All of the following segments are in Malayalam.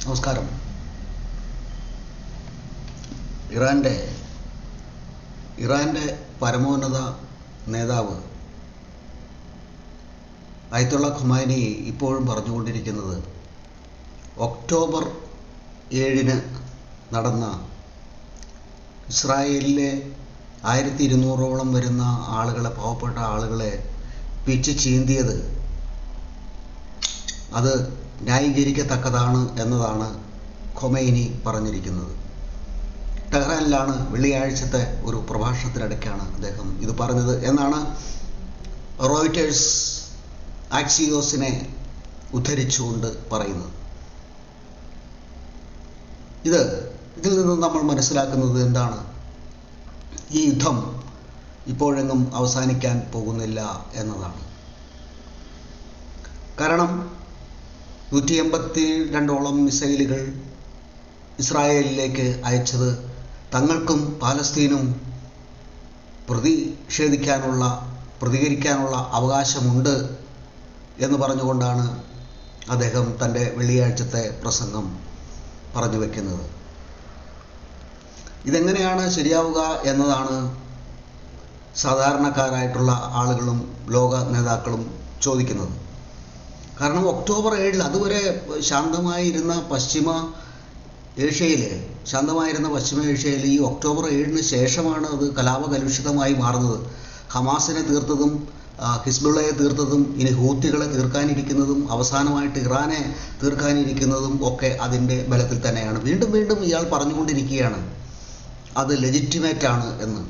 നമസ്കാരം. ഇറാൻ്റെ പരമോന്നത നേതാവ് അയത്തുള്ള ഖുമൈനി ഇപ്പോഴും പറഞ്ഞുകൊണ്ടിരിക്കുന്നത് ഒക്ടോബർ 7 നടന്ന ഇസ്രായേലിലെ 1200ഓളം വരുന്ന ആളുകളെ, പാവപ്പെട്ട ആളുകളെ പിച്ച് ചീന്തിയത് അത് ന്യായീകരിക്കത്തക്കതാണ് എന്നതാണ് ഖൊമൈനി പറഞ്ഞിരിക്കുന്നത്. ടെഹ്റാനിലാണ് വെള്ളിയാഴ്ചത്തെ ഒരു പ്രഭാഷണത്തിനിടയ്ക്കാണ് അദ്ദേഹം ഇത് പറഞ്ഞത് എന്നാണ് റോയിറ്റേഴ്സ് ആക്സിയോസിനെ ഉദ്ധരിച്ചുകൊണ്ട് പറയുന്നത്. ഇതിൽ നിന്ന് നമ്മൾ മനസ്സിലാക്കുന്നത് എന്താണ്? ഈ യുദ്ധം ഇപ്പോഴെങ്ങും അവസാനിക്കാൻ പോകുന്നില്ല എന്നതാണ്. കാരണം 182ഓളം മിസൈലുകൾ ഇസ്രായേലിലേക്ക് അയച്ചത് തങ്ങൾക്കും പാലസ്തീനും പ്രതികരിക്കാനുള്ള അവകാശമുണ്ട് എന്ന് പറഞ്ഞുകൊണ്ടാണ് അദ്ദേഹം തൻ്റെ വെള്ളിയാഴ്ചത്തെ പ്രസംഗം പറഞ്ഞു വയ്ക്കുന്നത്. ഇതെങ്ങനെയാണ് ശരിയാവുക എന്നതാണ് സാധാരണക്കാരായിട്ടുള്ള ആളുകളും ലോക നേതാക്കളും ചോദിക്കുന്നത്. കാരണം ഒക്ടോബർ 7 അതുവരെ ശാന്തമായിരുന്ന പശ്ചിമ ഏഷ്യയിൽ ഈ ഒക്ടോബർ 7 ശേഷമാണ് അത് കലാപകലുഷിതമായി മാറുന്നത്. ഹമാസിനെ തീർത്തതും ഹിസ്ബുള്ളയെ തീർത്തതും ഇനി ഹൂത്തികളെ തീർക്കാനിരിക്കുന്നതും അവസാനമായിട്ട് ഇറാനെ തീർക്കാനിരിക്കുന്നതും ഒക്കെ അതിൻ്റെ ബലത്തിൽ തന്നെയാണ്. വീണ്ടും ഇയാൾ പറഞ്ഞുകൊണ്ടിരിക്കുകയാണ് അത് ലെജിറ്റിമേറ്റാണ് എന്ന്,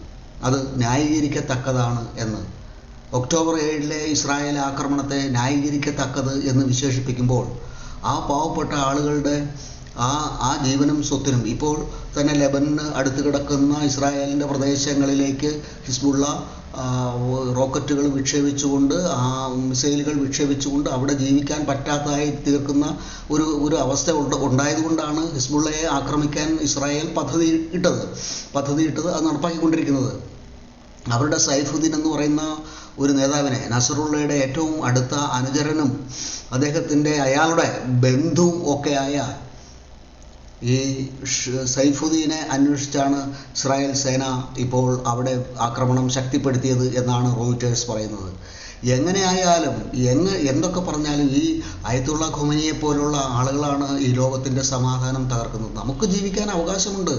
അത് ന്യായീകരിക്കത്തക്കതാണ് എന്ന്. ഒക്ടോബർ 7 ഇസ്രായേൽ ആക്രമണത്തെ ന്യായീകരിക്കത്തക്കത് എന്ന് വിശേഷിപ്പിക്കുമ്പോൾ ആ പാവപ്പെട്ട ആളുകളുടെ ആ ജീവനും സ്വത്തിനും, ഇപ്പോൾ തന്നെ ലെബനന് അടുത്ത് കിടക്കുന്ന ഇസ്രായേലിൻ്റെ പ്രദേശങ്ങളിലേക്ക് ഹിസ്ബുള്ള റോക്കറ്റുകൾ വിക്ഷേപിച്ചുകൊണ്ട്, മിസൈലുകൾ വിക്ഷേപിച്ചുകൊണ്ട് അവിടെ ജീവിക്കാൻ പറ്റാത്തതായി തീർക്കുന്ന ഒരു അവസ്ഥ ഉണ്ടായതുകൊണ്ടാണ് ഹിസ്ബുള്ളയെ ആക്രമിക്കാൻ ഇസ്രായേൽ പദ്ധതിയിട്ടത് അത് നടപ്പാക്കിക്കൊണ്ടിരിക്കുന്നത്. അവരുടെ സൈഫുദ്ദീൻ എന്ന് പറയുന്ന ഒരു നേതാവിനെ, നസറുള്ളയുടെ ഏറ്റവും അടുത്ത അനുചരനും അയാളുടെ ബന്ധുവും ഒക്കെയായ ഈ സൈഫുദ്ദീനെ അന്വേഷിച്ചാണ് ഇസ്രായേൽ സേന ഇപ്പോൾ അവിടെ ആക്രമണം ശക്തിപ്പെടുത്തിയത് എന്നാണ് റോയിറ്റേഴ്സ് പറയുന്നത്. എങ്ങനെയായാലും എന്തൊക്കെ പറഞ്ഞാലും ഈ അയത്തുള്ള ഖൊമൈനിയെ പോലുള്ള ആളുകളാണ് ഈ ലോകത്തിൻ്റെ സമാധാനം തകർക്കുന്നത്. നമുക്ക് ജീവിക്കാൻ അവകാശമുണ്ട്,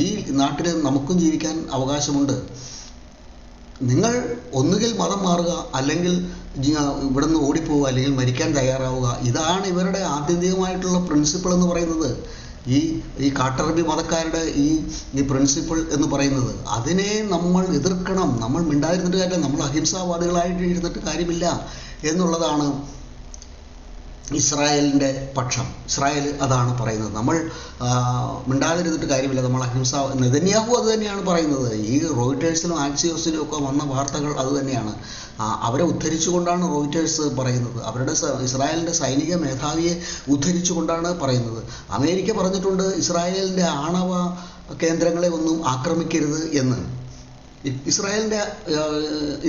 ഈ നാട്ടിൽ നമുക്കും ജീവിക്കാൻ അവകാശമുണ്ട്. നിങ്ങൾ ഒന്നുകിൽ മതം മാറുക, അല്ലെങ്കിൽ ഇവിടെ നിന്ന് ഓടിപ്പോവുക, അല്ലെങ്കിൽ മരിക്കാൻ തയ്യാറാവുക. ഇതാണ് ഇവരുടെ ആത്യന്തികമായിട്ടുള്ള പ്രിൻസിപ്പിൾ എന്ന് പറയുന്നത്. ഈ കാട്ടറബി മതക്കാരുടെ ഈ പ്രിൻസിപ്പിൾ എന്ന് പറയുന്നത്, അതിനെ നമ്മൾ എതിർക്കണം. നമ്മൾ മിണ്ടാതിരുന്നിട്ട് കാര്യമില്ല, നമ്മൾ അഹിംസാവാദികളായിട്ട് ഇരുന്നിട്ട് കാര്യമില്ല എന്നുള്ളതാണ് ഇസ്രായേലിൻ്റെ പക്ഷം. ഇസ്രായേൽ അതാണ് പറയുന്നത്. നമ്മൾ മിണ്ടാതിരുന്നിട്ട് കാര്യമില്ല, നമ്മൾ നെതന്യാഹു അത് തന്നെയാണ് പറയുന്നത്. ഈ റോയിറ്റേഴ്സിലും ആക്സിയോസിലും ഒക്കെ വന്ന വാർത്തകൾ അത് തന്നെയാണ്. അവരെ ഉദ്ധരിച്ചുകൊണ്ടാണ് റോയിറ്റേഴ്സ് പറയുന്നത്. ഇസ്രായേലിൻ്റെ സൈനിക മേധാവിയെ ഉദ്ധരിച്ചുകൊണ്ടാണ് പറയുന്നത്. അമേരിക്ക പറഞ്ഞിട്ടുണ്ട് ഇസ്രായേലിൻ്റെ ആണവ കേന്ദ്രങ്ങളെ ഒന്നും ആക്രമിക്കരുത് എന്ന്.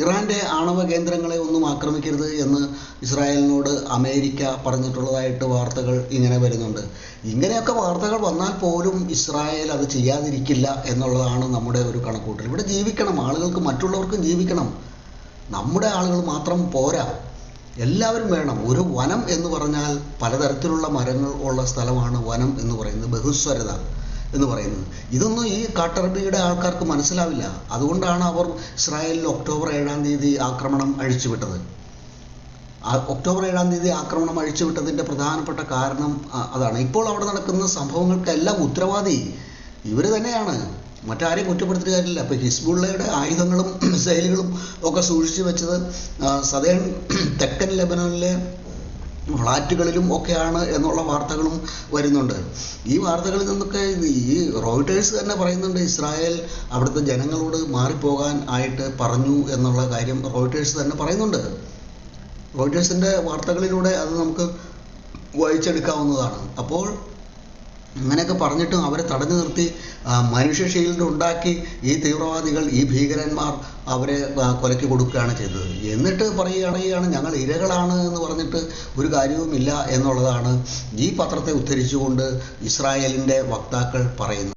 ഇറാൻ്റെ ആണവ കേന്ദ്രങ്ങളെ ഒന്നും ആക്രമിക്കരുത് എന്ന് ഇസ്രായേലിനോട് അമേരിക്ക പറഞ്ഞിട്ടുള്ളതായിട്ട് വാർത്തകൾ ഇങ്ങനെ വരുന്നുണ്ട്. ഇങ്ങനെയൊക്കെ വാർത്തകൾ വന്നാൽ പോലും ഇസ്രായേൽ അത് ചെയ്യാതിരിക്കില്ല എന്നുള്ളതാണ് നമ്മുടെ ഒരു കണക്കൂട്ടൽ. ഇവിടെ ജീവിക്കണം, ആളുകൾക്ക്, മറ്റുള്ളവർക്കും ജീവിക്കണം. നമ്മുടെ ആളുകൾ മാത്രം പോരാ, എല്ലാവരും വേണം. ഒരു വനം എന്ന് പറഞ്ഞാൽ പലതരത്തിലുള്ള മരങ്ങൾ ഉള്ള സ്ഥലമാണ് വനം എന്ന് പറയുന്നത്, ബഹുസ്വരത എന്ന് പറയുന്നത്. ഇതൊന്നും ഈ കാട്ടറബിയുടെ ആൾക്കാർക്ക് മനസ്സിലാവില്ല. അതുകൊണ്ടാണ് അവർ ഇസ്രായേലിൽ ഒക്ടോബർ 7 ആക്രമണം അഴിച്ചുവിട്ടത്. ഒക്ടോബർ 7 ആക്രമണം അഴിച്ചുവിട്ടതിൻ്റെ പ്രധാനപ്പെട്ട കാരണം അതാണ്. ഇപ്പോൾ അവിടെ നടക്കുന്ന സംഭവങ്ങൾക്കെല്ലാം ഉത്തരവാദി ഇവർ തന്നെയാണ്, മറ്റാരെയും കുറ്റപ്പെടുത്തിയിട്ട് കാര്യമില്ല. അപ്പോൾ ഹിസ്ബുള്ളയുടെ ആയുധങ്ങളും മിസൈലുകളും ഒക്കെ സൂക്ഷിച്ചു വെച്ചത് തെക്കൻ ലെബനനിലെ ഫ്ലാറ്റുകളിലും ഒക്കെയാണ് എന്നുള്ള വാർത്തകളും വരുന്നുണ്ട്. ഈ വാർത്തകളിൽ നിന്നൊക്കെ ഈ റോയിറ്റേഴ്സ് തന്നെ പറയുന്നുണ്ട് ഇസ്രായേൽ അവിടുത്തെ ജനങ്ങളോട് മാറിപ്പോകാൻ ആയിട്ട് പറഞ്ഞു എന്നുള്ള കാര്യം റോയിറ്റേഴ്സ് തന്നെ പറയുന്നുണ്ട്. റോയിറ്റേഴ്സിൻ്റെ വാർത്തകളിലൂടെ അത് നമുക്ക് വായിച്ചെടുക്കാവുന്നതാണ്. അപ്പോൾ അങ്ങനെയൊക്കെ പറഞ്ഞിട്ടും അവരെ തടഞ്ഞു നിർത്തി മനുഷ്യ ഷീൽഡ് ഉണ്ടാക്കി ഈ തീവ്രവാദികൾ, ഈ ഭീകരന്മാർ അവരെ കൊലയ്ക്ക് കൊടുക്കുകയാണ് ചെയ്തത്. എന്നിട്ട് പറയുകയാണ് ഞങ്ങൾ ഇരകളാണ് എന്ന് പറഞ്ഞിട്ട് ഒരു കാര്യവുമില്ല എന്നുള്ളതാണ് ഈ പത്രത്തെ ഉദ്ധരിച്ചുകൊണ്ട് ഇസ്രായേലിൻ്റെ വക്താക്കൾ പറയുന്നത്.